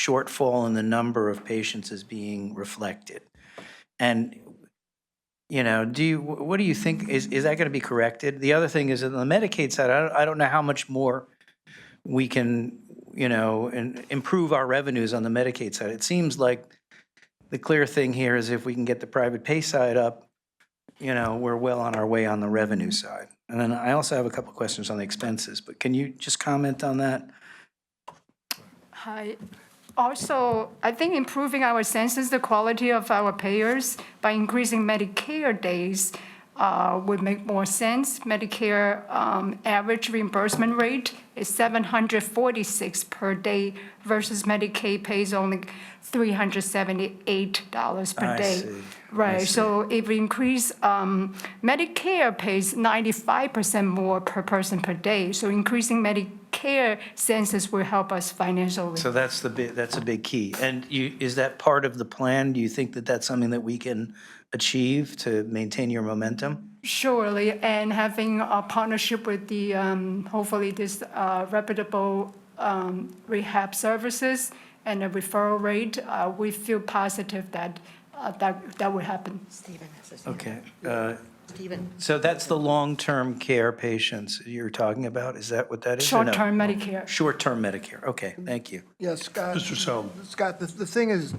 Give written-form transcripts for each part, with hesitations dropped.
shortfall in the number of patients is being reflected. And, you know, what do you think, is that going to be corrected? The other thing is on the Medicaid side, I don't know how much more we can, you know, improve our revenues on the Medicaid side. It seems like the clear thing here is if we can get the private pay side up, you know, we're well on our way on the revenue side. And then I also have a couple questions on the expenses, but can you just comment on that? Hi. Also, I think improving our census, the quality of our payers by increasing Medicare days would make more sense. Medicare average reimbursement rate is $746 per day versus Medicaid pays only $378 per day. I see. Right, so if we increase, Medicare pays 95% more per person per day, so increasing Medicare census will help us financially. So that's a big key. And is that part of the plan? Do you think that that's something that we can achieve to maintain your momentum? Surely, and having a partnership with the, hopefully this reputable rehab services and a referral rate, we feel positive that that would happen. Stephen has his hand up. Okay. Stephen. So that's the long-term care patients you're talking about? Is that what that is? or no? Short-term Medicare. Short-term Medicare. Okay, thank you. Yes, Scott. Mr. Selden. Scott, the thing is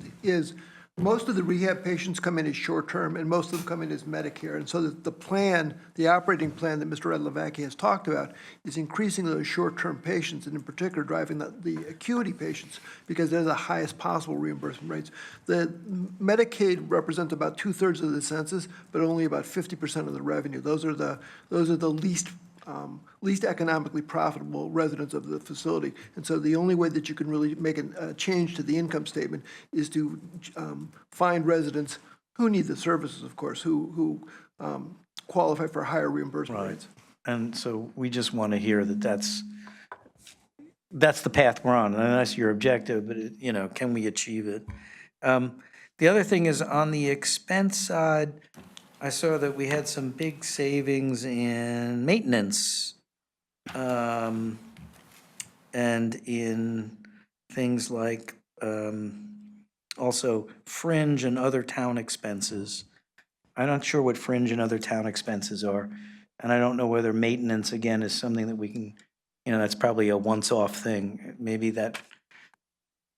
most of the rehab patients come in as short-term, and most of them come in as Medicare. And so the plan, the operating plan that Mr. Edlovacki has talked about is increasing those short-term patients, and in particular driving the acuity patients, because they're the highest possible reimbursement rates. The Medicaid represents about 2/3 of the census, but only about 50% of the revenue. Those are the least economically profitable residents of the facility. And so the only way that you can really make a change to the income statement is to find residents who need the services, of course, who qualify for higher reimbursement Right. rates. And so we just want to hear that that's the path we're on, and that's your objective, but, you know, can we achieve it? The other thing is on the expense side, I saw that we had some big savings in maintenance and in things like also fringe and other town expenses. I'm not sure what fringe and other town expenses are, and I don't know whether maintenance, again, is something that we can, you know, that's probably a once-off thing. Maybe that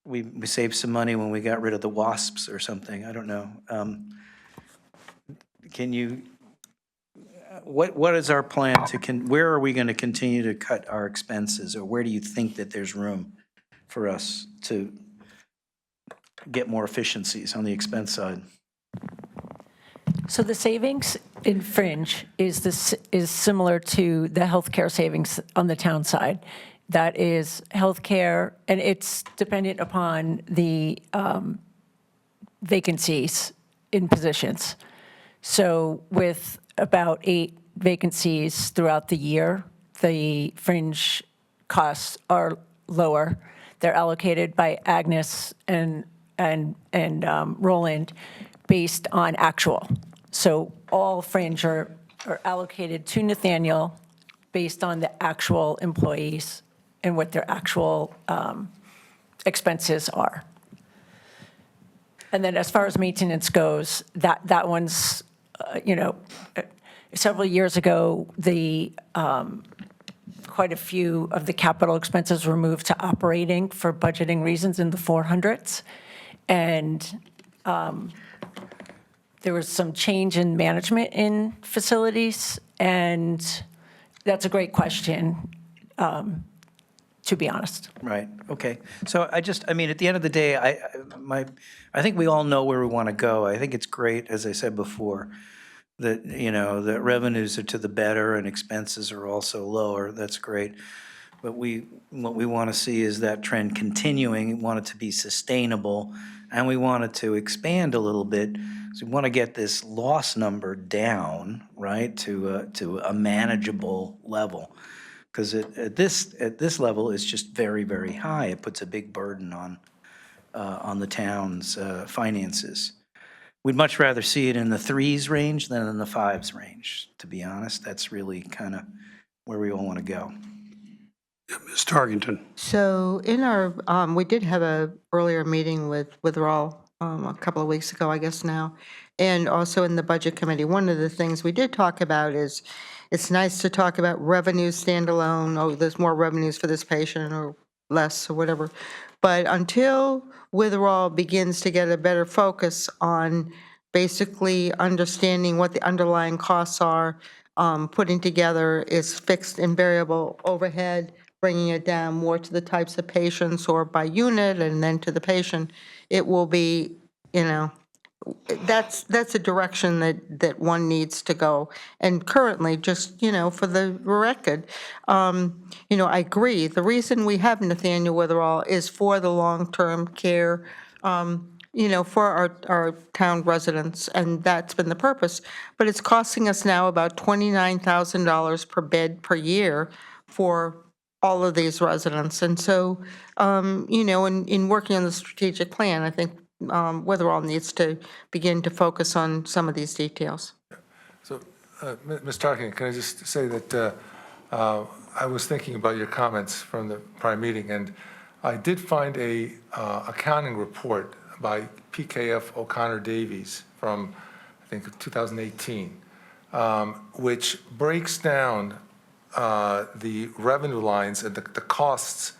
we saved some money when we got rid of the wasps or something, I don't know. Can you, what is our plan where are we going to continue to cut our expenses, or where do you think that there's room for us to get more efficiencies on the expense side? So the savings in fringe is similar to the healthcare savings on the town side. That is healthcare, and it's dependent upon the vacancies in positions. So with about 8 vacancies throughout the year, the fringe costs are lower. They're allocated by Agnes and Roland based on actual. So all fringe are allocated to Nathaniel based on the actual employees and what their actual expenses are. And then as far as maintenance goes, that one's, you know, several years ago, quite a few of the capital expenses were moved to operating for budgeting reasons in the 400s. And there was some change in management in facilities, and that's a great question, to be honest. Right, okay. So I mean, at the end of the day, I think we all know where we want to go. I think it's great, as I said before, that, you know, that revenues are to the better and expenses are also lower. That's great. But what we want to see is that trend continuing. We want it to be sustainable, and we want it to expand a little bit. So we want to get this loss number down, right, to a manageable level. Because at this level, it's just very, very high. It puts a big burden on the town's finances. We'd much rather see it in the 3s range than in the 5s range, to be honest. That's really kind of where we all want to go. Ms. Tarkington. So in our, we did have a earlier meeting with Witherall a couple of weeks ago, I guess now, and also in the Budget Committee. One of the things we did talk about is, it's nice to talk about revenues standalone, oh, there's more revenues for this patient or less or whatever. But until Witherall begins to get a better focus on basically understanding what the underlying costs are, putting together is fixed and variable overhead, bringing it down more to the types of patients or by unit and then to the patient, it will be, you know, that's a direction that one needs to go. And currently, just, you know, for the record, you know, I agree. The reason we have Nathaniel Witherall is for the long-term care, you know, for our town residents, and that's been the purpose. But it's costing us now about $29,000 per bed per year for all of these residents. And so, you know, in working on the strategic plan, I think Witherall needs to begin to focus on some of these details. So, Ms. Tarkin, can I just say that I was thinking about your comments from the prior meeting, and I did find a accounting report by PKF O'Connor Davies from, I think, 2018, which breaks down the revenue lines and the costs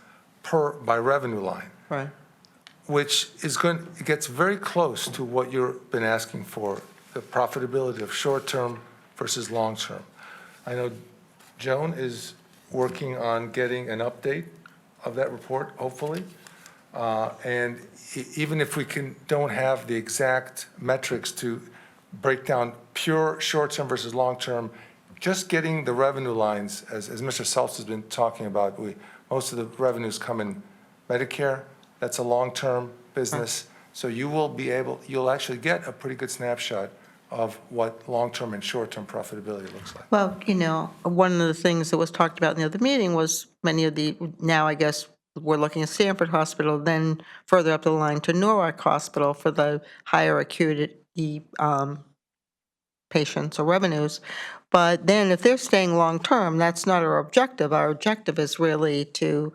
by revenue line. Right. Which is it gets very close to what you've been asking for, the profitability of short-term versus long-term. I know Joan is working on getting an update of that report, hopefully. And even if we don't have the exact metrics to break down pure short-term versus long-term, just getting the revenue lines, as Mr. Seltz has been talking about, most of the revenues come in Medicare. That's a long-term business. So you'll actually get a pretty good snapshot of what long-term and short-term profitability looks like. Well, you know, one of the things that was talked about in the other meeting was now I guess we're looking at Sanford Hospital, then further up the line to Norwalk Hospital for the higher acuity patients or revenues. But then if they're staying long-term, that's not our objective. Our objective is really to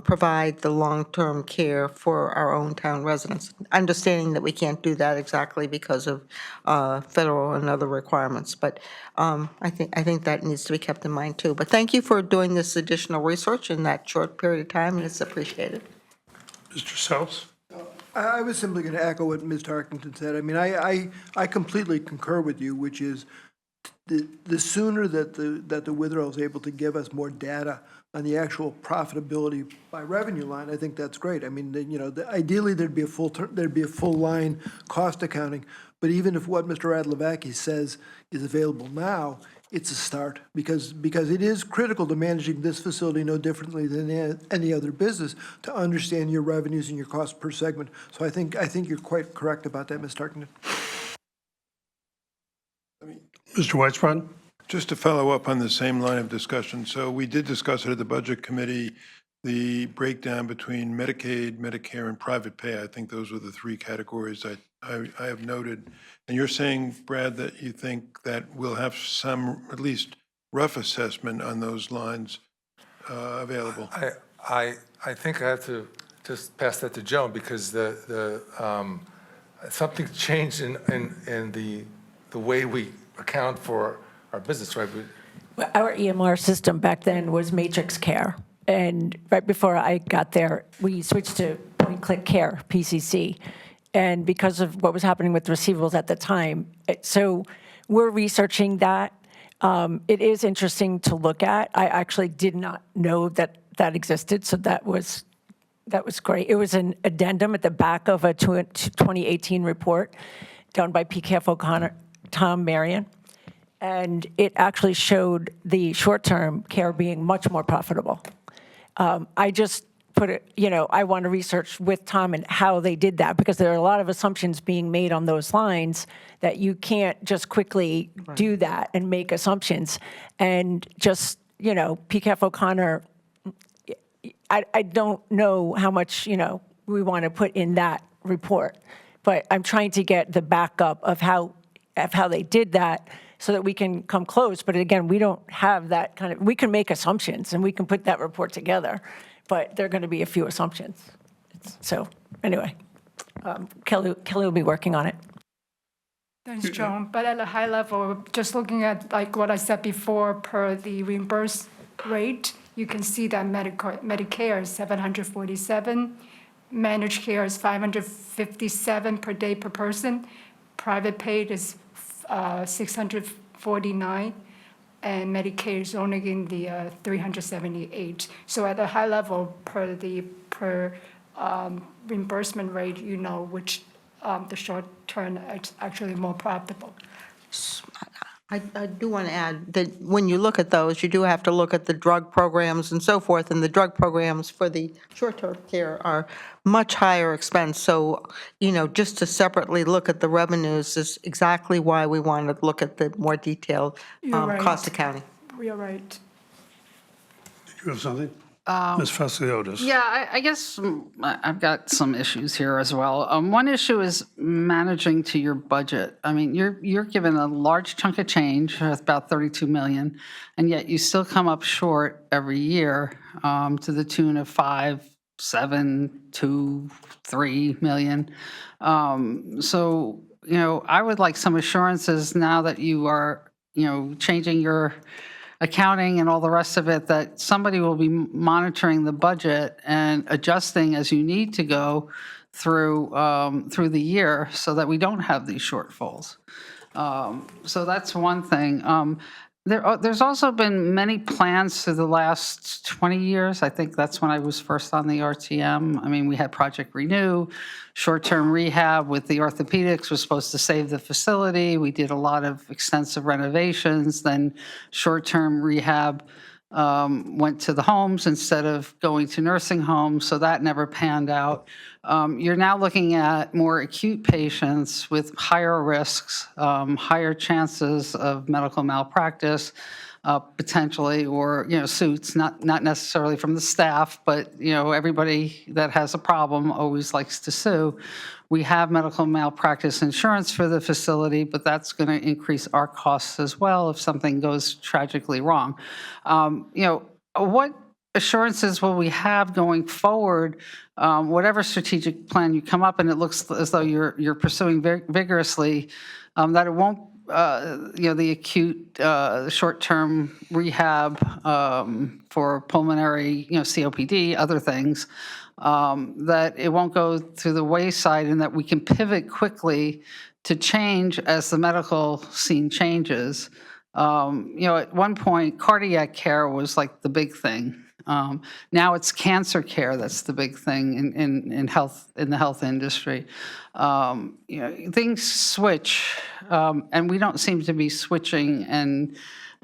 provide the long-term care for our own town residents, understanding that we can't do that exactly because of federal and other requirements. But I think that needs to be kept in mind too. But thank you for doing this additional research in that short period of time, and it's appreciated. Mr. Seltz? I was simply going to echo what Ms. Tarkington said. I mean, I completely concur with you, which is the sooner that the Witherall is able to give us more data on the actual profitability by revenue line, I think that's great. I mean, you know, ideally there'd be a full line cost accounting, but even if what Mr. Radlovacki says is available now, it's a start because it is critical to managing this facility no differently than any other business to understand your revenues and your costs per segment. So I think you're quite correct about that, Ms. Tarkington. Mr. Weisbrod? Just to follow up on the same line of discussion, so we did discuss it at the Budget Committee, the breakdown between Medicaid, Medicare, and private pay. I think those were the three categories I have noted. And you're saying, Brad, that you think that we'll have some, at least rough assessment on those lines available? I think I have to just pass that to Joan because something changed in the way we account for our business, right? Our EMR system back then was Matrix Care. And right before I got there, we switched to Point-Click Care, PCC. And because of what was happening with receivables at the time, so we're researching that. It is interesting to look at. I actually did not know that existed, so that was great. It was an addendum at the back of a 2018 report done by PKF O'Connor, Tom Marion. And it actually showed the short-term care being much more profitable. I just put it, you know, I want to research with Tom and how they did that because there are a lot of assumptions being made on those lines that you can't just quickly do that and make assumptions. And just, you know, PKF O'Connor, I don't know how much, you know, we want to put in that report, but I'm trying to get the backup of how they did that so that we can come close. But again, we don't have that kind of, we can make assumptions and we can put that report together, but there are going to be a few assumptions. So anyway, Kelly will be working on it. Thanks, Joan. But at a high level, just looking at like what I said before per the reimbursed rate, you can see that Medicare is 747, managed care is 557 per day per person, private paid is 649, and Medicaid is only in the 378. So at a high level, per reimbursement rate, you know which the short term is actually more profitable. I do want to add that when you look at those, you do have to look at the drug programs and so forth, and the drug programs for the short-term care are much higher expense. So, just to separately look at the revenues is exactly why we want to look at the more detailed You're right. cost accounting. You're right. Did you have something? Ms. Faciliotis? Yeah, I guess I've got some issues here as well. One issue is managing to your budget. I mean, you're given a large chunk of change, about 32 million, and yet you still come up short every year to the tune of 5, 7, 2, 3 million. So, I would like some assurances now that you are, changing your accounting and all the rest of it, that somebody will be monitoring the budget and adjusting as you need to go through the year so that we don't have these shortfalls. So that's one thing. There's also been many plans through the last 20 years. I think that's when I was first on the RTM. I mean, we had Project Renew, short-term rehab with the orthopedics was supposed to save the facility. We did a lot of extensive renovations. Then short-term rehab went to the homes instead of going to nursing homes, so that never panned out. You're now looking at more acute patients with higher risks, higher chances of medical malpractice, potentially, or, suits, not necessarily from the staff, but, everybody that has a problem always likes to sue. We have medical malpractice insurance for the facility, but that's going to increase our costs as well if something goes tragically wrong. What assurances will we have going forward, whatever strategic plan you come up, and it looks as though you're pursuing vigorously, that it won't, the acute short-term rehab for pulmonary, COPD, other things, that it won't go through the wayside and that we can pivot quickly to change as the medical scene changes. At one point, cardiac care was like the big thing. Now it's cancer care that's the big thing in health, in the health industry. Things switch, and we don't seem to be switching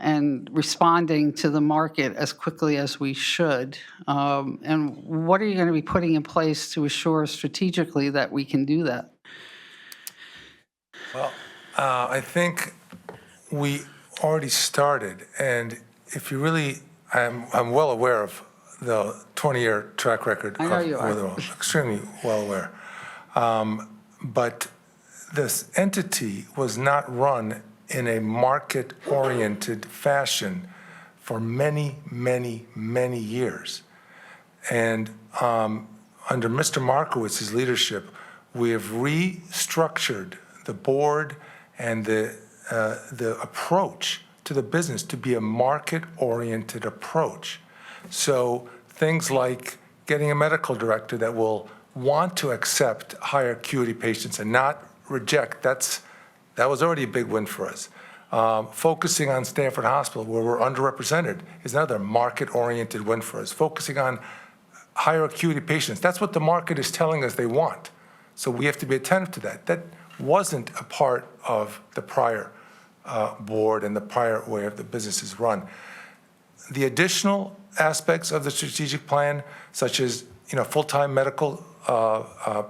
and responding to the market as quickly as we should. And what are you going to be putting in place to assure strategically that we can do that? Well, I think we already started, and if you really, I'm well aware of the 20-year track record. I know you are. Witherall, extremely well aware. But this entity was not run in a market-oriented fashion for many, many, many years. And under Mr. Markowitz's leadership, we have restructured the board and the approach to the business to be a market-oriented approach. So things like getting a medical director that will want to accept higher acuity patients and not reject, that was already a big win for us. Focusing on Stanford Hospital, where we're underrepresented, is another market-oriented win for us. Focusing on higher acuity patients, that's what the market is telling us they want. So we have to be attentive to that. That wasn't a part of the prior board and the prior way of the business is run. The additional aspects of the strategic plan, such as full-time medical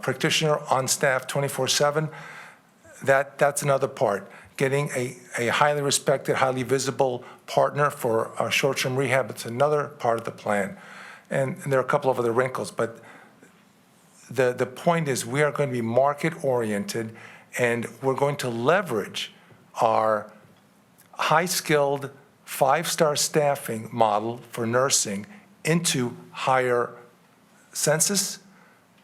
practitioner on staff 24/7, that's another part. Getting a highly respected, highly visible partner for short-term rehab, it's another part of the plan. And there are a couple of other wrinkles, but the point is we are going to be market-oriented, and we're going to leverage our high-skilled, five-star staffing model for nursing into higher census,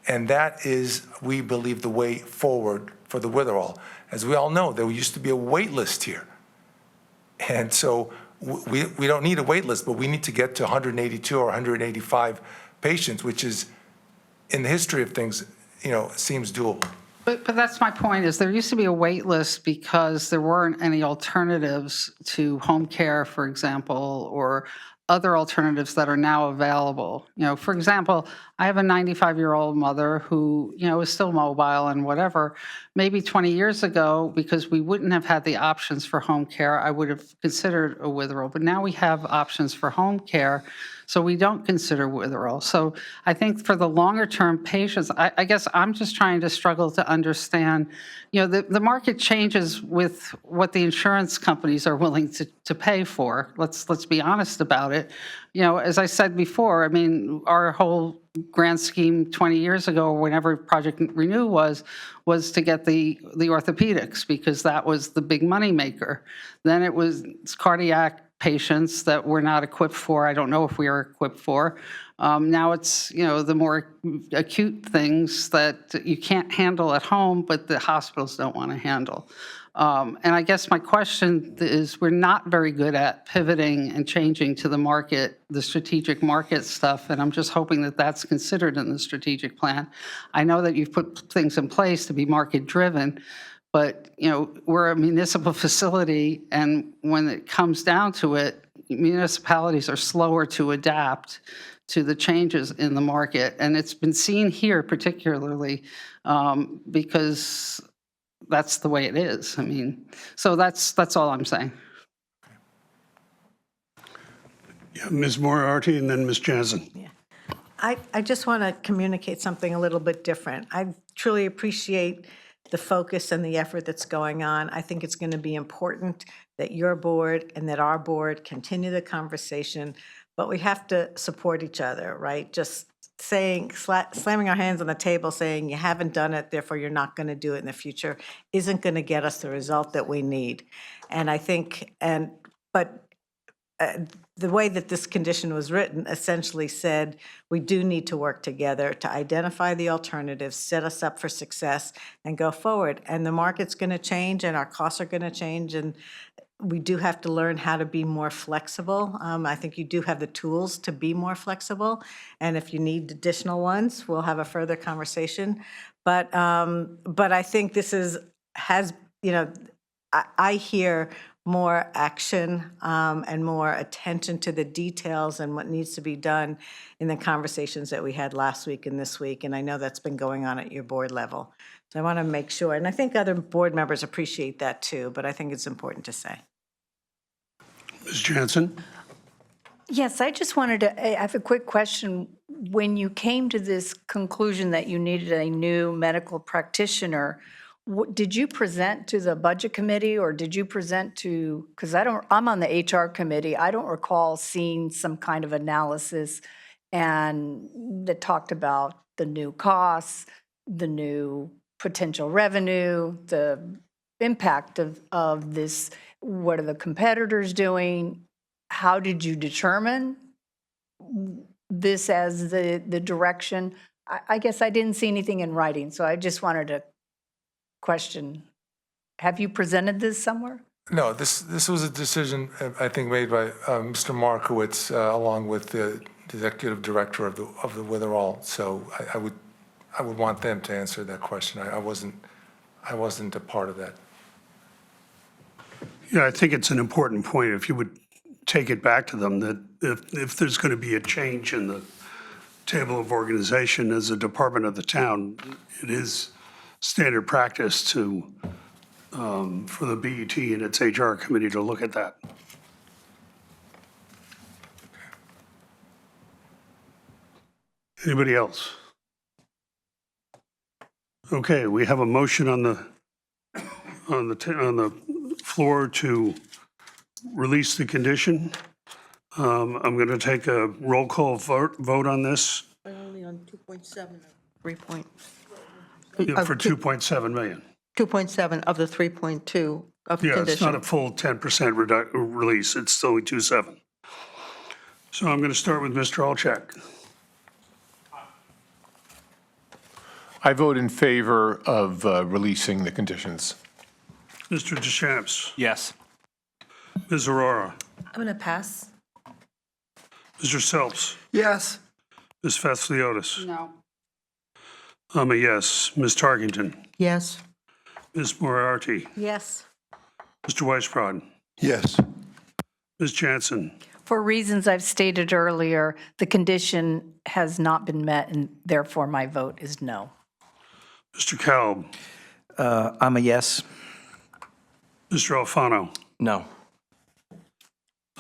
and that is, we believe, the way forward for the Witherall. As we all know, there used to be a wait list here. And so we don't need a wait list, but we need to get to 182 or 185 patients, which is, in the history of things, seems doable. But that's my point, is there used to be a wait list because there weren't any alternatives to home care, for example, or other alternatives that are now available. For example, I have a 95-year-old mother who, is still mobile and whatever. Maybe 20 years ago, because we wouldn't have had the options for home care, I would have considered a Witherall. But now we have options for home care, so we don't consider Witherall. So I think for the longer-term patients, I guess I'm just trying to struggle to understand, the market changes with what the insurance companies are willing to pay for. Let's be honest about it. As I said before, I mean, our whole grand scheme 20 years ago, whenever Project Renew was to get the orthopedics, because that was the big money maker. Then it was cardiac patients that we're not equipped for. I don't know if we are equipped for. Now it's, the more acute things that you can't handle at home, but the hospitals don't want to handle. And I guess my question is, we're not very good at pivoting and changing to the market, the strategic market stuff, and I'm just hoping that that's considered in the strategic plan. I know that you've put things in place to be market-driven, but, we're a municipal facility, and when it comes down to it, municipalities are slower to adapt to the changes in the market. And it's been seen here particularly because that's the way it is. I mean, so that's all I'm saying. Yeah, Ms. Moriarty and then Ms. Jansen. I just want to communicate something a little bit different. I truly appreciate the focus and the effort that's going on. I think it's going to be important that your board and that our board continue the conversation, but we have to support each other, right? Just slamming our hands on the table saying you haven't done it, therefore you're not going to do it in the future, isn't going to get us the result that we need. And I think, the way that this condition was written essentially said we do need to work together to identify the alternatives, set us up for success, and go forward. And the market's going to change, and our costs are going to change, and we do have to learn how to be more flexible. I think you do have the tools to be more flexible, and if you need additional ones, we'll have a further conversation. But I think this I hear more action and more attention to the details and what needs to be done in the conversations that we had last week and this week. And I know that's been going on at your board level. So I want to make sure, and I think other board members appreciate that too, but I think it's important to say. Ms. Jansen? Yes, I just wanted to, I have a quick question. When you came to this conclusion that you needed a new medical practitioner, did you present to the budget committee, or did you present to, because I'm on the HR committee, I don't recall seeing some kind of analysis and that talked about the new costs, the new potential revenue, the impact of this, what are the competitors doing? How did you determine this as the direction? I guess I didn't see anything in writing, so I just wanted to question, have you presented this somewhere? No, this was a decision, I think, made by Mr. Markowitz along with the executive director of the Witherall. So I would want them to answer that question. I wasn't a part of that. Yeah, I think it's an important point. If you would take it back to them, that if there's going to be a change in the table of organization as a department of the town, it is standard practice to for the BET and its HR committee to look at that. Anybody else? Okay, we have a motion on the floor to release the condition. I'm going to take a roll call vote on this. Only on 2.7 or 3 point. For 2.7 million. 2.7 of the 3.2 of Yeah, it's not a condition. full 10% release, it's only 2.7. So I'm going to start with Mr. Alchek. I vote in favor of releasing the conditions. Mr. Deschamps. Yes. Ms. Aurora. I'm going to pass. Mr. Selps. Yes. Ms. Fatsiliotis. No. I'm a yes. Ms. Tarkington. Yes. Ms. Moriarty. Yes. Mr. Weisbrod. Yes. Ms. Jansen. For reasons I've stated earlier, the condition has not been met, and therefore my vote is no. Mr. Kalb. I'm a yes. Mr. Alfano. No.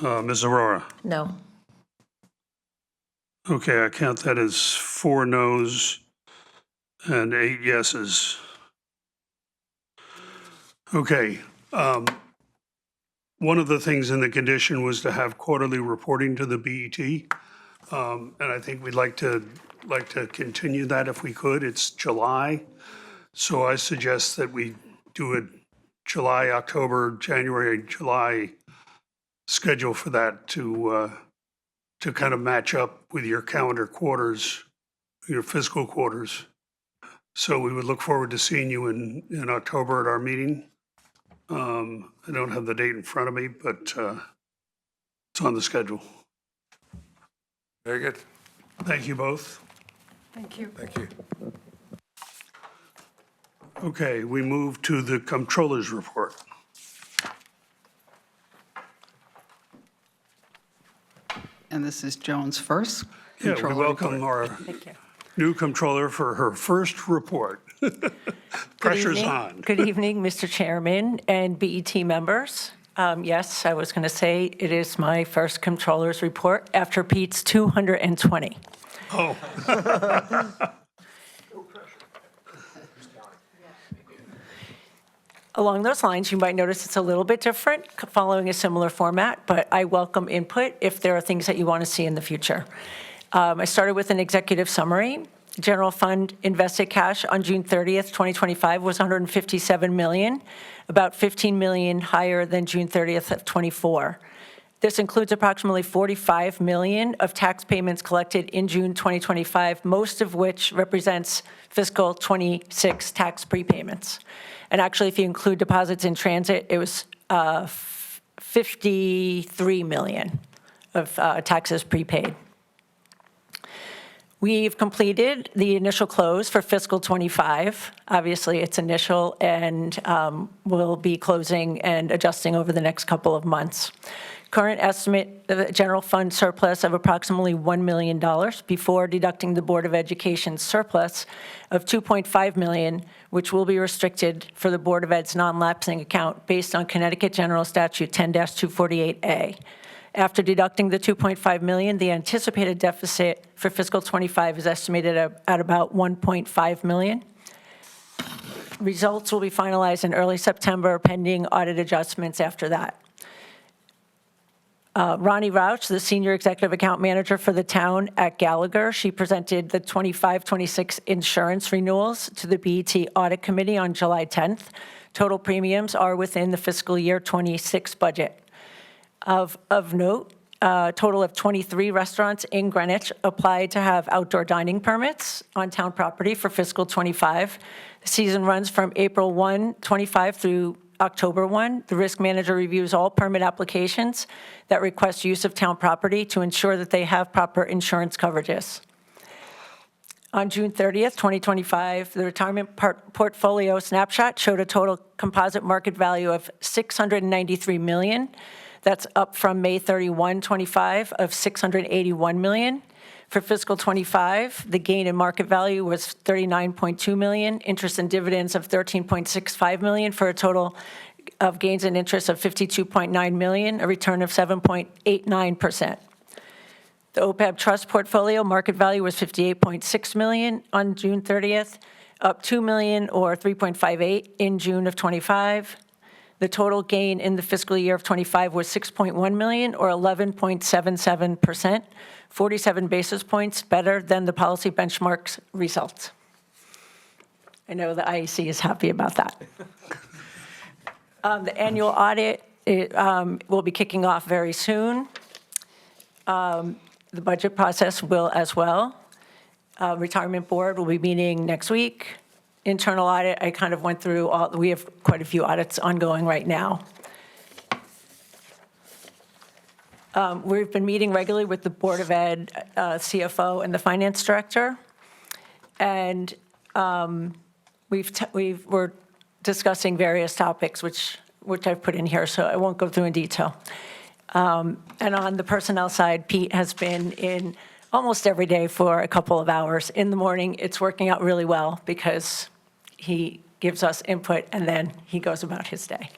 Ms. Aurora. No. Okay, I count that as 4 noes and 8 yeses. Okay. One of the things in the condition was to have quarterly reporting to the BET. And I think we'd like to continue that if we could. It's July. So I suggest that we do a July, October, January, July schedule for that to kind of match up with your calendar quarters, your fiscal quarters. So we would look forward to seeing you in October at our meeting. I don't have the date in front of me, but it's on the schedule. Very good. Thank you both. Thank you. Thank you. Okay, we move to the comptroller's report. And this is Joan's first. Yeah, we controller welcome report. our new comptroller for her first report. Pressure's on. Good evening, Mr. Chairman and BET members. Yes, I was going to say it is my first comptroller's report after Pete's 220. Oh, Along those lines, you might notice it's a little bit different, following a similar format, but I welcome input if there are things that you want to see in the future. I started with an executive summary. General fund invested cash on June 30th, 2025 was $157 million, about $15 million higher than June 30th of '24. This includes approximately $45 million of tax payments collected in June 2025, most of which represents fiscal '26 tax prepayments. And actually, if you include deposits in transit, it was $53 million of taxes prepaid. We've completed the initial close for fiscal '25. Obviously, it's initial, and we'll be closing and adjusting over the next couple of months. Current estimate of a general fund surplus of approximately $1 million before deducting the Board of Education's surplus of $2.5 million, which will be restricted for the Board of Ed's non-lapsing account based on Connecticut General Statute 10-248A. After deducting the $2.5 million, the anticipated deficit for fiscal '25 is estimated at about $1.5 million. Results will be finalized in early September, pending audit adjustments after that. Ronnie Rauch, the Senior Executive Account Manager for the town at Gallagher, she presented the 25-26 insurance renewals to the BET Audit Committee on July 10th. Total premiums are within the fiscal year '26 budget. Of note, a total of 23 restaurants in Greenwich applied to have outdoor dining permits on town property for fiscal '25. The season runs from April 1, '25 through October 1. The risk manager reviews all permit applications that request use of town property to ensure that they have proper insurance coverages. On June 30th, 2025, the retirement portfolio snapshot showed a total composite market value of $693 million. That's up from May 31, '25 of $681 million. For fiscal '25, the gain in market value was $39.2 million, interest and dividends of $13.65 million, for a total of gains and interest of $52.9 million, a return of 7.89%. The OPEB trust portfolio market value was $58.6 million on June 30th, up $2 million or 3.58 in June of '25. The total gain in the fiscal year of '25 was $6.1 million or 11.77%, 47 basis points better than the policy benchmark's results. I know the IEC is happy about that. The annual audit will be kicking off very soon. The budget process will as well. Retirement Board will be meeting next week. Internal audit, I kind of went through all, we have quite a few audits ongoing right now. We've been meeting regularly with the Board of Ed, CFO, and the Finance Director. And we're discussing various topics, which I've put in here, so I won't go through in detail. And on the personnel side, Pete has been in almost every day for a couple of hours. In the morning, it's working out really well because he gives us input and then he goes about his day.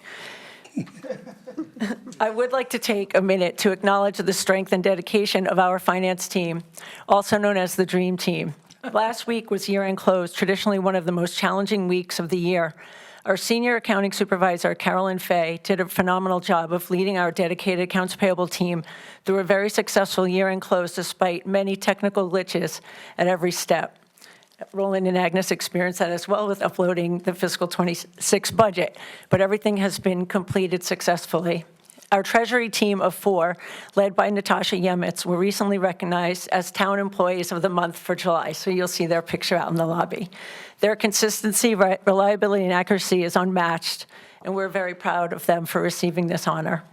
I would like to take a minute to acknowledge the strength and dedication of our finance team, also known as the Dream Team. Last week was year-end close, traditionally one of the most challenging weeks of the year. Our senior accounting supervisor, Carolyn Fay, did a phenomenal job of leading our dedicated accounts payable team through a very successful year-end close despite many technical glitches at every step. Roland and Agnes experienced that as well with uploading the fiscal 26 budget, but everything has been completed successfully. Our Treasury team of 4, led by Natasha Yemitz, were recently recognized as Town Employees of the Month for July, so you'll see their picture out in the lobby. Their consistency, reliability, and accuracy is unmatched, and we're very proud of them for receiving this honor.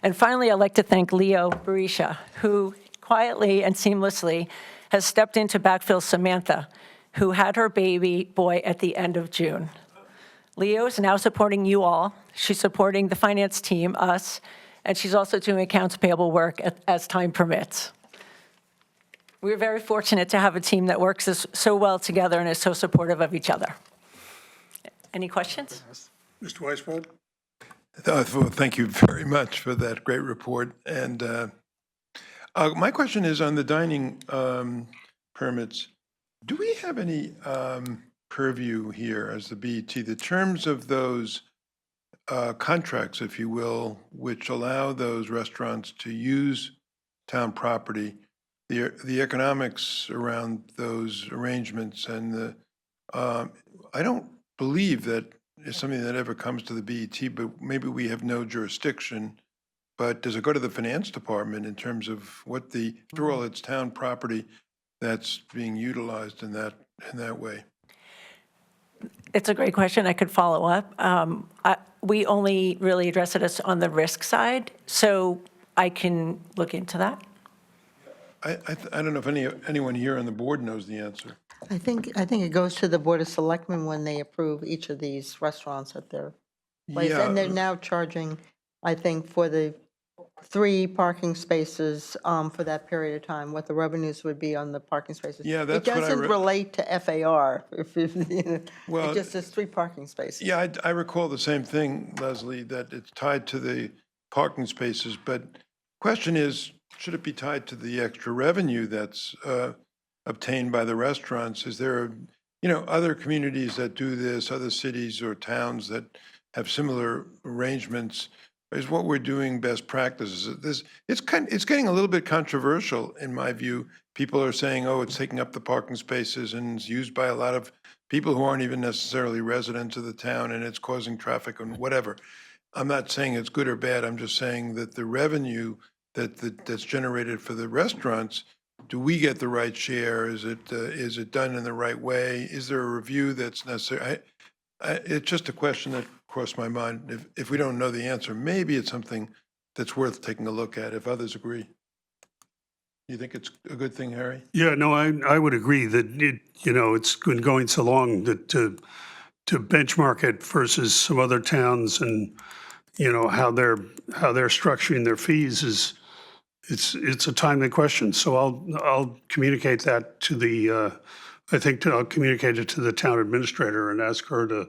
And finally, I'd like to thank Leo Barisha, who quietly and seamlessly has stepped in to backfill Samantha, who had her baby boy at the end of June. Leo is now supporting you all. She's supporting the finance team, us, and she's also doing accounts payable work as time permits. We're very fortunate to have a team that works so well together and is so supportive of each other. Any questions? Mr. Weisbrod? Well, thank you very much for that great report. And my question is on the dining permits. Do we have any purview here as the BET, the terms of those contracts, if you will, which allow those restaurants to use town property, the economics around those arrangements, and the I don't believe that is something that ever comes to the BET, but maybe we have no jurisdiction. But does it go to the finance department in terms of what after all, it's town property that's being utilized in that way? It's a great question. I could follow up. We only really address it as on the risk side, so I can look into that. I don't know if anyone here on the board knows the answer. I think it goes to the Board of Selectmen when they approve each of these restaurants at their place. Yeah. And they're now charging, I think, for the 3 parking spaces for that period of time, what the revenues would be on the parking spaces. Yeah, that's what I It doesn't relate to FAR. Well, It just says 3 parking spaces. Yeah, I recall the same thing, Leslie, that it's tied to the parking spaces. But question is, should it be tied to the extra revenue that's obtained by the restaurants? Is there, other communities that do this, other cities or towns that have similar arrangements? Is what we're doing best practices? It's getting a little bit controversial in my view. People are saying, oh, it's taking up the parking spaces and it's used by a lot of people who aren't even necessarily residents of the town, and it's causing traffic and whatever. I'm not saying it's good or bad. I'm just saying that the revenue that's generated for the restaurants, do we get the right share? Is it done in the right way? Is there a review that's necessary? It's just a question that crossed my mind. If we don't know the answer, maybe it's something that's worth taking a look at, if others agree. You think it's a good thing, Harry? Yeah, no, I would agree that it's been going so long that to benchmark it versus some other towns and, how they're structuring their fees it's a timely question. So I'll communicate that to I'll communicate it to the town administrator and ask her to,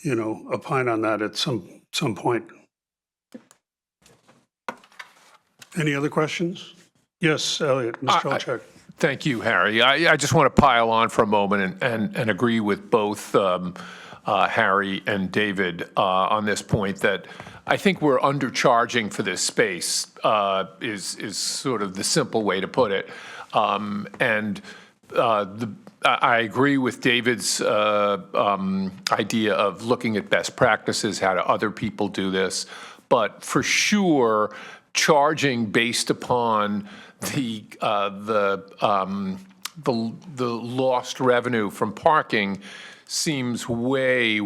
opine on that at some point. Any other questions? Yes, Elliot, Mr. Olchek. Thank you, Harry. I just want to pile on for a moment and agree with both Harry and David on this point that I think we're undercharging for this space is sort of the simple way to put it. And the I agree with David's idea of looking at best practices, how do other people do this, but for sure, charging based upon the lost revenue from parking seems way,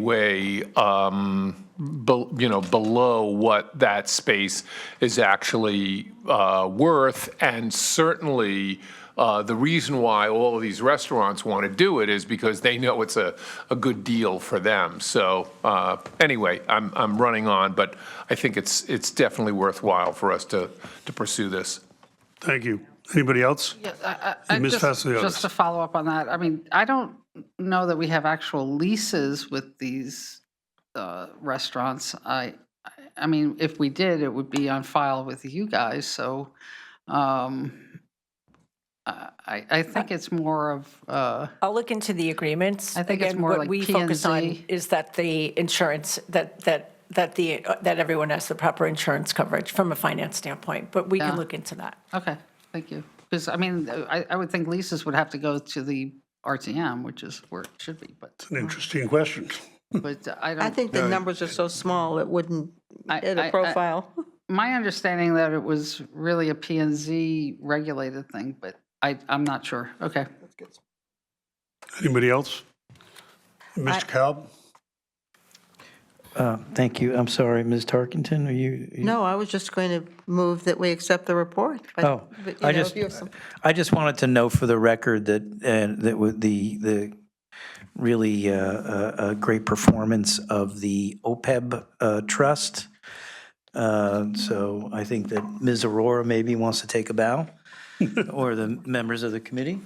below what that space is actually worth, and certainly the reason why all of these restaurants want to do it is because they know it's a good deal for them. So anyway, I'm running on, but I think it's definitely worthwhile for us to pursue this. Thank you. Anybody else? Ms. Fasiliadis. Just to follow up on that, I mean, I don't know that we have actual leases with these restaurants. I mean, if we did, it would be on file with you guys, so I think it's more of, I'll look into the agreements. I think it's Again, more what like we focus on P&Z. is that the insurance, that everyone has the proper insurance coverage from a finance standpoint, but we Yeah. can look into that. okay, thank you. Because, I mean, I would think leases would have to go to the RTM, which is where it should be, but An interesting question. I don't. I think the numbers are so small, it wouldn't hit a profile. My understanding that it was really a P&Z regulated thing, but I'm not sure. Okay. Anybody else? Mr. Kalb? Thank you. I'm sorry, Ms. Tarkenton, are you? No, I was just going to move that we accept the report. but- Oh, but, you I know, just, if you have some- I just wanted to know for the record that with the really a great performance of the OPEB trust. So I think that Ms. Aurora maybe wants to take a bow, or the members of the committee.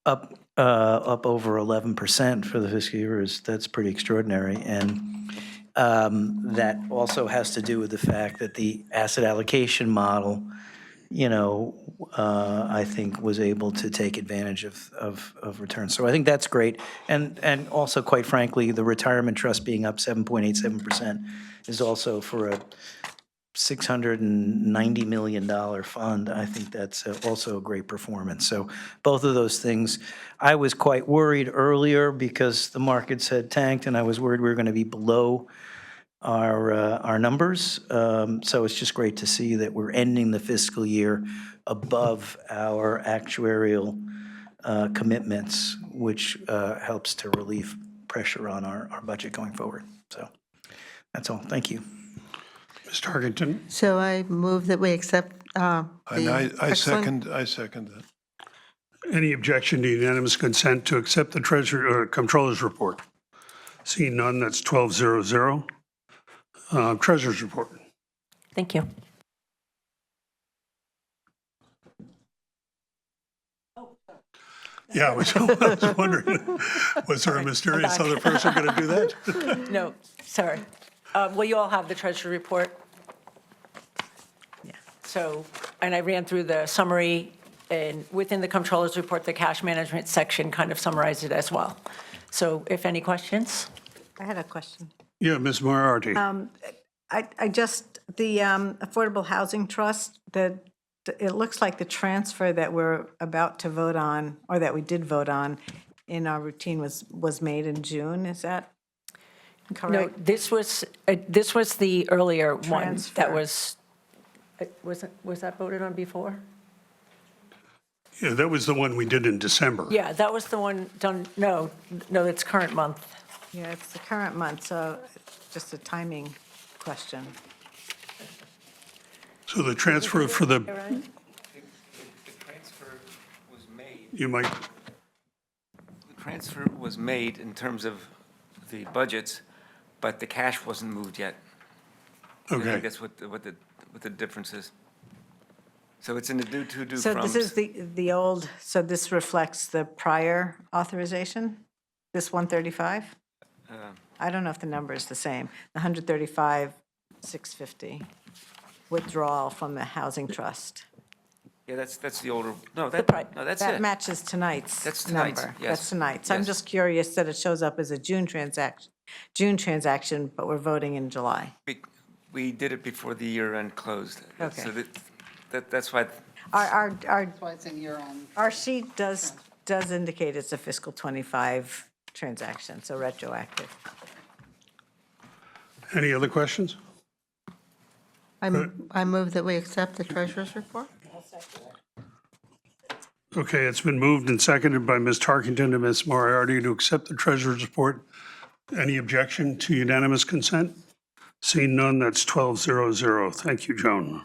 Up over 11% for the fiscal year that's pretty extraordinary. And that also has to do with the fact that the asset allocation model, I think was able to take advantage of returns. So I think that's great. And also, quite frankly, the retirement trust being up 7.87% is also for a $690 million fund. I think that's also a great performance. So both of those things, I was quite worried earlier because the markets had tanked and I was worried we were going to be below our numbers. So it's just great to see that we're ending the fiscal year above our actuarial commitments, which helps to relieve pressure on our budget going forward. So that's all. Thank you. Ms. Tarkenton? So I move that we accept And the I excellent. second that. Any objection to unanimous consent to accept the treasurer, comptroller's report? Seeing none, that's 1200. Treasurer's report. Thank you. Yeah, I was wondering, was there a mysterious other person going to do that? No, sorry. Well, you all have the treasury report. Yeah. So, and I ran through the summary, and within the comptroller's report, the cash management section kind of summarized it as well. So if any questions? I had a question. Yeah, Ms. Moriarty. I just, the Affordable Housing Trust, it looks like the transfer that we're about to vote on, or that we did vote on in our routine was made in June, is that No, correct? this was the earlier one that Transfer. was that voted on before? Yeah, that was the one we did in December. Yeah, that was the one done, no, it's current month. Yeah, it's the current month, so just a timing question. So the transfer for the, The transfer was made, you might, the transfer was made in terms of the budgets, but the cash wasn't moved yet. I okay. think that's what the difference is. So it's in the due to, due So froms. this is the old, so this reflects the prior authorization, this 135? I don't know if the number is the same, the 135, 650 withdrawal from the housing trust. Yeah, that's the older, no, pri- that's That it. matches tonight's That's tonight's, number. yes. That's tonight's. I'm Yes. just curious that it shows up as a June transaction, but we're voting in July. We did it before the year end closed. Okay. So that's why, Our That's why it's in your own. sheet does does indicate it's a fiscal '25 transaction, so retroactive. Any other questions? I move that we accept the treasurer's report. Okay, it's been moved and seconded by Ms. Tarkington and Ms. Moriarty to accept the treasurer's report. Any objection to unanimous consent? Seeing none, that's 12-0-0. Thank you, Joan.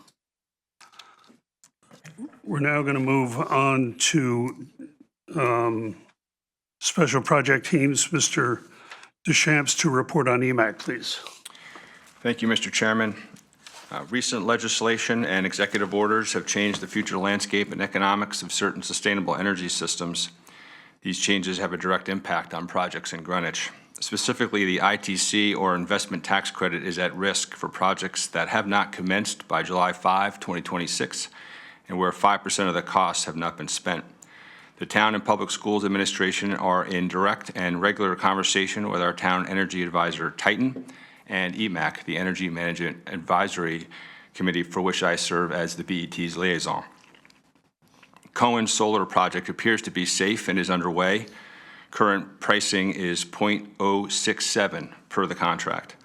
We're now going to move on to special project teams. Mr. Deschamps to report on EMAC, please. Thank you, Mr. Chairman. Recent legislation and executive orders have changed the future landscape and economics of certain sustainable energy systems. These changes have a direct impact on projects in Greenwich. Specifically, the ITC, or investment tax credit, is at risk for projects that have not commenced by July 5, 2026, and where 5% of the costs have not been spent. The Town and Public Schools Administration are in direct and regular conversation with our Town Energy Advisor, Titan, and EMAC, the Energy Management Advisory Committee, for which I serve as the BET's liaison. Cohen's solar project appears to be safe and is underway. Current pricing is .067 per the contract.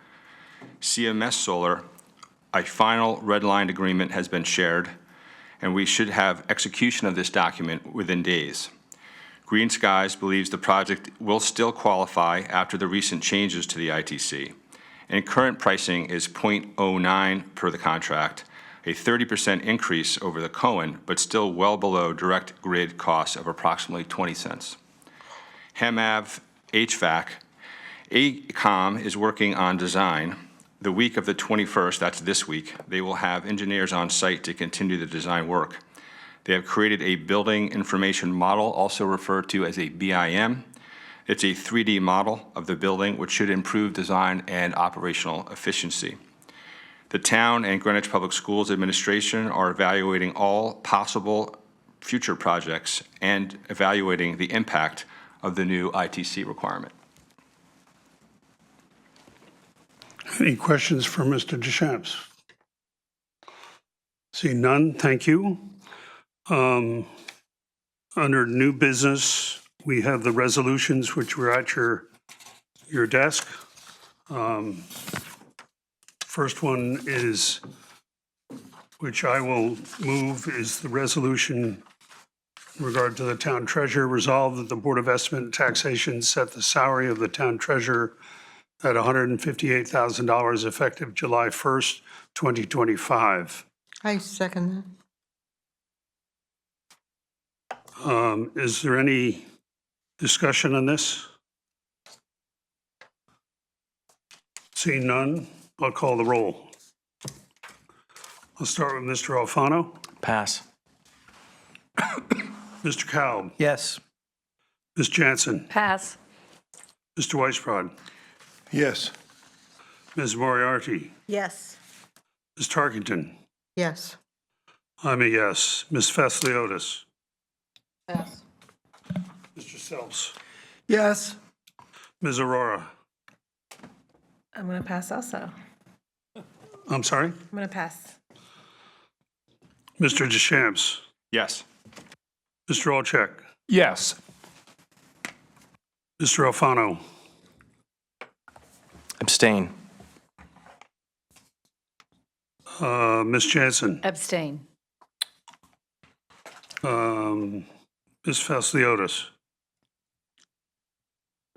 CMS Solar, a final red-line agreement has been shared, and we should have execution of this document within days. Green Skies believes the project will still qualify after the recent changes to the ITC, and current pricing is .09 per the contract, a 30% increase over the Cohen, but still well below direct grid costs of approximately 20 cents. HEMAV HVAC, AECOM is working on design. The week of the 21st, that's this week, they will have engineers on site to continue the design work. They have created a building information model, also referred to as a BIM. It's a 3D model of the building, which should improve design and operational efficiency. The town and Greenwich Public Schools Administration are evaluating all possible future projects and evaluating the impact of the new ITC requirement. Any questions for Mr. Deschamps? See none, thank you. Under new business, we have the resolutions which were at your desk. First one is, which I will move, is the resolution in regard to the town treasurer. Resolved that the Board of Estimate and Taxation set the salary of the town treasurer at $158,000 effective July 1st, 2025. I second that. Is there any discussion on this? Seeing none, I'll call the roll. I'll start with Mr. Alfano. Pass. Mr. Kalb. Yes. Ms. Jansen. Pass. Mr. Weisbrod. Yes. Ms. Moriarty. Yes. Ms. Tarkington. Yes. I'm a yes. Ms. Fasleotis. Pass. Mr. Sells. Yes. Ms. Aurora. I'm going to pass also. I'm sorry? I'm going to pass. Mr. Deschamps. Yes. Mr. Olczek. Yes. Mr. Alfano. Abstain. Ms. Jansen. Abstain. Ms. Fasleotis.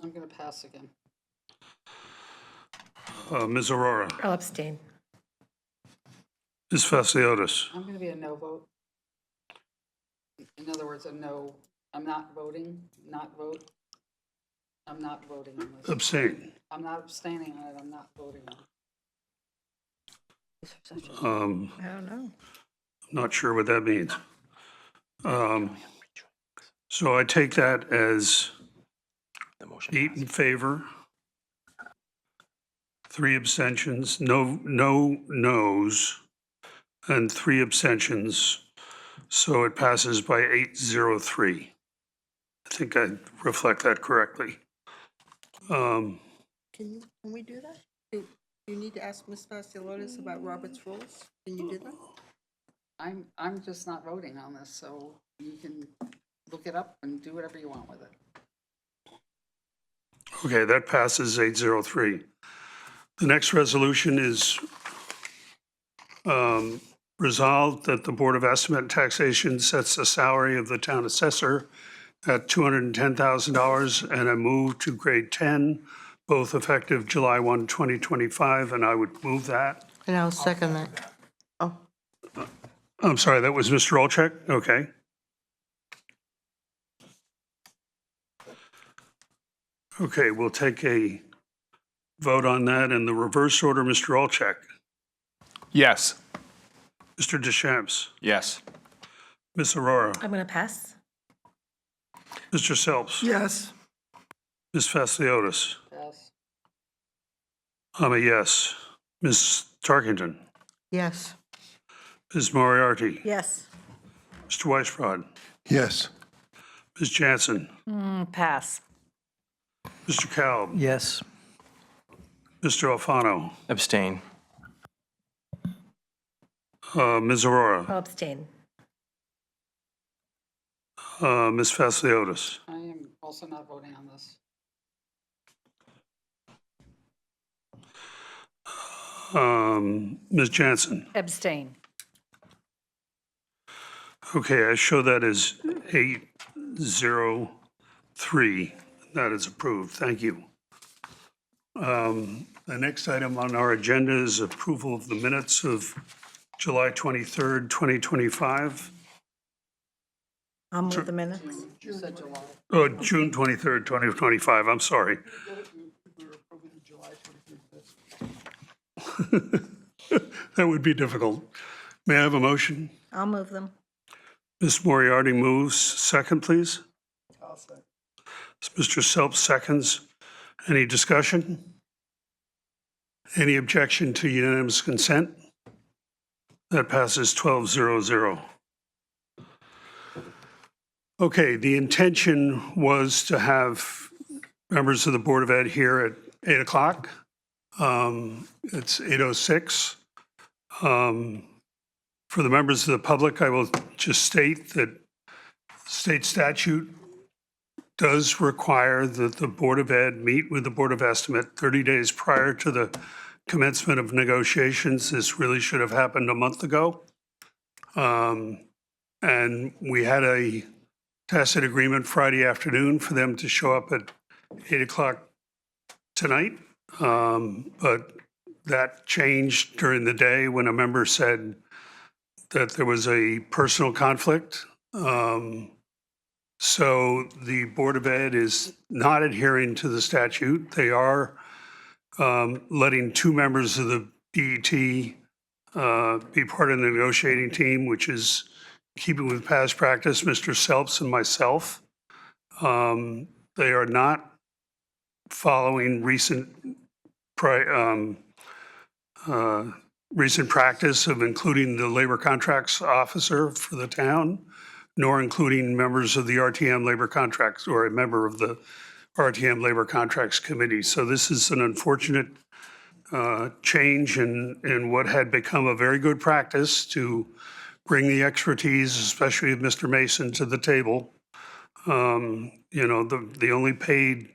I'm going to pass again. Ms. Aurora. I'll abstain. Ms. Fasleotis. I'm going to be a no vote. In other words, a no, I'm not voting, not vote. I'm not voting on this. Abstain. I'm not abstaining on it, I'm not voting on it. I don't know. Not sure what that means. So I take that as 8 in favor, 3 abstentions, no no's, and 3 abstentions. So it passes by 8-0-3. I think I reflect that correctly. Can we do that? Do you need to ask Ms. Fasciolotis about Robert's rules? Can you do that? I'm just not voting on this, so you can look it up and do whatever you want with it. Okay, that passes 803. The next resolution is resolved that the Board of Estimate and Taxation sets the salary of the town assessor at $210,000 and a move to grade 10, both effective July 1, 2025, and I would move that. And I'll second that. Oh, I'm sorry, that was Mr. Olczek? Okay. Okay, we'll take a vote on that in the reverse order. Mr. Olczek, Yes. Mr. Deschamps, Yes. Ms. Aurora, I'm going to pass. Mr. Selps, Yes. Ms. Fasciotis. Yes. I'm a yes. Ms. Tarkington, yes. Ms. Moriarty, Yes. Mr. Weisbrod, Yes. Ms. Jansen, Pass. Mr. Kalb, Yes. Mr. Alfano, Abstain. Ms. Aurora, I'll abstain. Ms. Fasciotis. I am also not voting on this. Ms. Jansen. Abstain. Okay, I show that as 803. That is approved. Thank you. The next item on our agenda is approval of the minutes of July 23rd, 2025. I'll move the minutes. You said July. Oh, June 23rd, 2025, I'm sorry. That would be difficult. May I have a motion? I'll move them. Ms. Moriarty moves. Second, please. Mr. Selps seconds. Any discussion? Any objection to unanimous consent? That passes 12-0-0. Okay, the intention was to have members of the Board of Ed here at 8 o'clock. It's 8:06. For the members of the public, I will just state that state statute does require that the Board of Ed meet with the Board of Estimate 30 days prior to the commencement of negotiations. This really should have happened a month ago. And we had a tacit agreement Friday afternoon for them to show up at 8 o'clock tonight. But that changed during the day when a member said that there was a personal conflict. So the Board of Ed is not adhering to the statute. They are letting two members of the BET be part of the negotiating team, which is keeping with past practice, Mr. Selps and myself. They are not following recent practice of including the labor contracts officer for the town, nor including members of the RTM labor contracts or a member of the RTM labor contracts committee. So this is an unfortunate change in what had become a very good practice to bring the expertise, especially of Mr. Mason, to the table. The only paid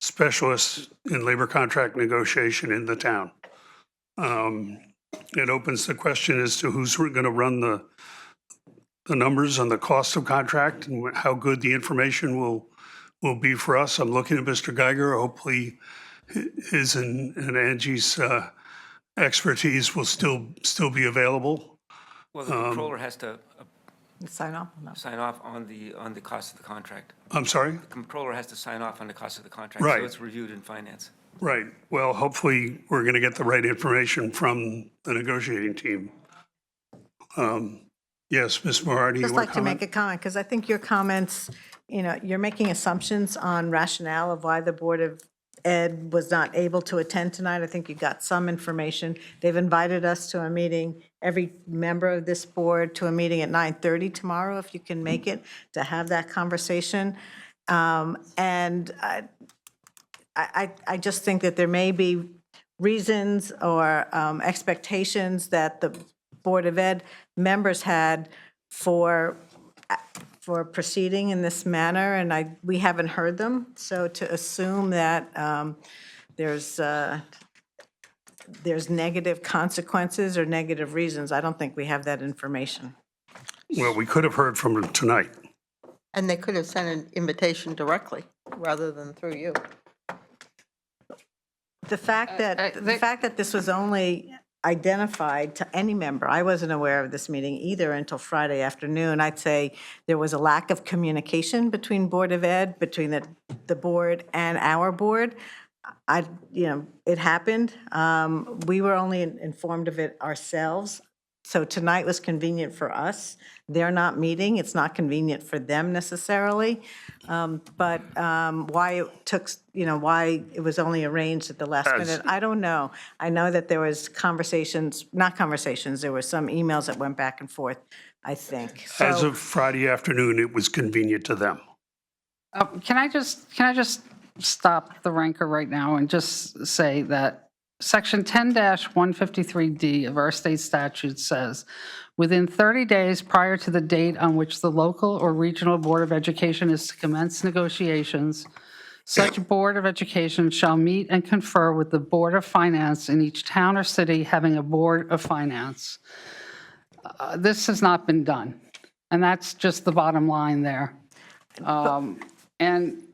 specialist in labor contract negotiation in the town. It opens the question as to who's going to run the numbers on the cost of contract and how good the information will be for us. I'm looking at Mr. Geiger. Hopefully his and Angie's expertise will still be available. Well, the controller has to Sign off? No. sign off on the cost of the contract. I'm sorry? The controller has to sign off on the cost of the contract. Right. So it's reviewed in finance. Right. Well, hopefully we're going to get the right information from the negotiating team. Yes, Ms. Moriarty, you Just want like to to make comment? a comment, because I think your comments, you're making assumptions on rationale of why the Board of Ed was not able to attend tonight. I think you got some information. They've invited us to a meeting, every member of this board to a meeting at 9:30 tomorrow, if you can make it, to have that conversation. And I just think that there may be reasons or expectations that the Board of Ed members had for for proceeding in this manner, and we haven't heard them. So to assume that there's negative consequences or negative reasons, I don't think we have that information. Well, we could have heard from them tonight. And they could have sent an invitation directly rather than through you. The fact that this was only identified to any member, I wasn't aware of this meeting either until Friday afternoon. I'd say there was a lack of communication between Board of Ed, between the board and our board. It happened. We were only informed of it ourselves. So tonight was convenient for us. They're not meeting. It's not convenient for them necessarily. But why it took, why it was only arranged at the last minute, I don't know. I know that there was there were some emails that went back and forth, I think. As So of Friday afternoon, it was convenient to them. Can I just stop the rancor right now and just say that Section 10-153D of our state statute says, within 30 days prior to the date on which the local or regional Board of Education is to commence negotiations, such Board of Education shall meet and confer with the Board of Finance in each town or city having a Board of Finance. This has not been done, and that's just the bottom line there. And,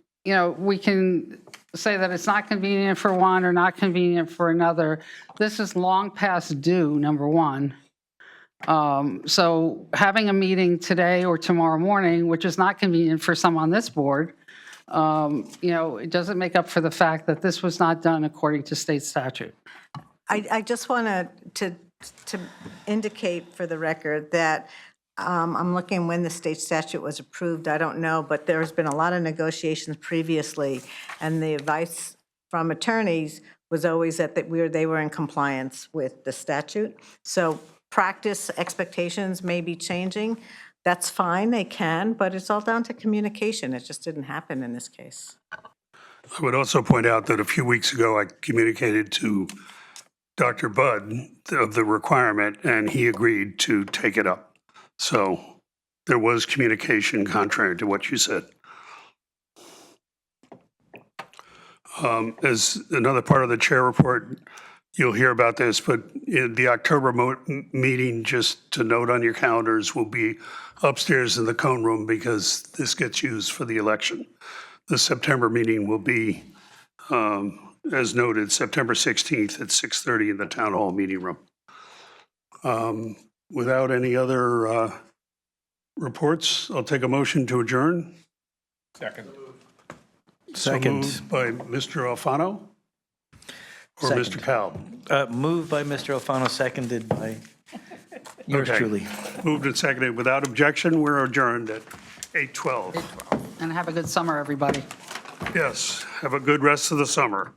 we can say that it's not convenient for one or not convenient for another. This is long past due, number one. So having a meeting today or tomorrow morning, which is not convenient for some on this board, it doesn't make up for the fact that this was not done according to state statute. I just want to indicate for the record that I'm looking when the state statute was approved. I don't know, but there's been a lot of negotiations previously, and the advice from attorneys was always that they were in compliance with the statute. So practice expectations may be changing. That's fine, they can, but it's all down to communication. It just didn't happen in this case. I would also point out that a few weeks ago, I communicated to Dr. Budd of the requirement, and he agreed to take it up. So there was communication contrary to what you said. As another part of the chair report, you'll hear about this, but in the October meeting, just to note on your calendars, will be upstairs in the Cone Room because this gets used for the election. The September meeting will be, as noted, September 16th at 6:30 in the Town Hall meeting room. Without any other reports, I'll take a motion to adjourn. Second. So moved by Mr. Alfano or Second. Mr. Powell? Moved by Mr. Alfano, seconded by yours Okay. truly. Moved and seconded. Without objection, we're adjourned at 8:12. And have a good summer, everybody. Yes, have a good rest of the summer.